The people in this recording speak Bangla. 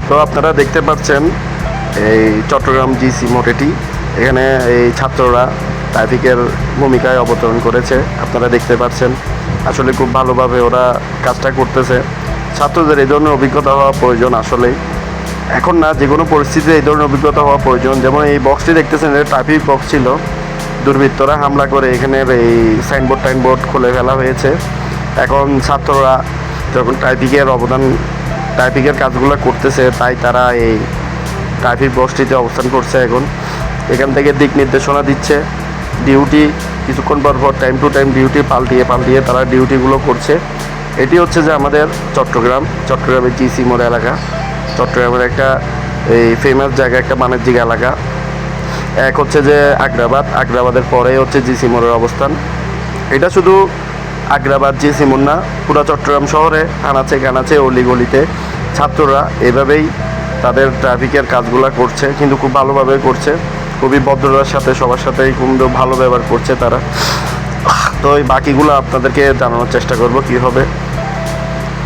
তো আপনারা দেখতে পাচ্ছেন এই চট্টগ্রাম জিসি মোটেটি এখানে এই ছাত্ররা ট্রাফিকের ভূমিকায় অবতরণ করেছে। আপনারা দেখতে পাচ্ছেন আসলে খুব ভালোভাবে ওরা কাজটা করতেছে। ছাত্রদের এই ধরনের অভিজ্ঞতা হওয়া প্রয়োজন আসলেই, এখন না যে কোনো পরিস্থিতিতে এই ধরনের অভিজ্ঞতা হওয়া প্রয়োজন। যেমন এই বক্সটি দেখতেছেন, এটা ট্রাফিক বক্স ছিল, দুর্বৃত্তরা হামলা করে এখানের এই সাইনবোর্ড খুলে ফেলা হয়েছে। এখন ছাত্ররা যখন ট্রাফিকের কাজগুলো করতেছে, তাই তারা এই ট্রাফিক বক্সটিতে অবস্থান করছে। এখন এখান থেকে দিক নির্দেশনা দিচ্ছে, ডিউটি কিছুক্ষণ পর টাইম টু টাইম ডিউটি পাল্টিয়ে তারা ডিউটিগুলো করছে। এটি হচ্ছে যে আমাদের চট্টগ্রামের জিসি মোড় এলাকা, চট্টগ্রামের একটা এই ফেমাস জায়গা, একটা বাণিজ্যিক এলাকা। এক হচ্ছে যে আগ্রাবাদের পরে হচ্ছে জিসি মোড়ের অবস্থান। এটা শুধু আগ্রাবাদ জিসি মোড় না, পুরো চট্টগ্রাম শহরে আনাচে অলিগলিতে ছাত্ররা এভাবেই তাদের ট্রাফিকের কাজগুলো করছে, কিন্তু খুব ভালোভাবে করছে, খুবই ভদ্রতার সাথে সবার সাথেই খুব ভালো ব্যবহার করছে তারা। তো এই বাকিগুলো আপনাদেরকে জানানোর চেষ্টা করব কী হবে।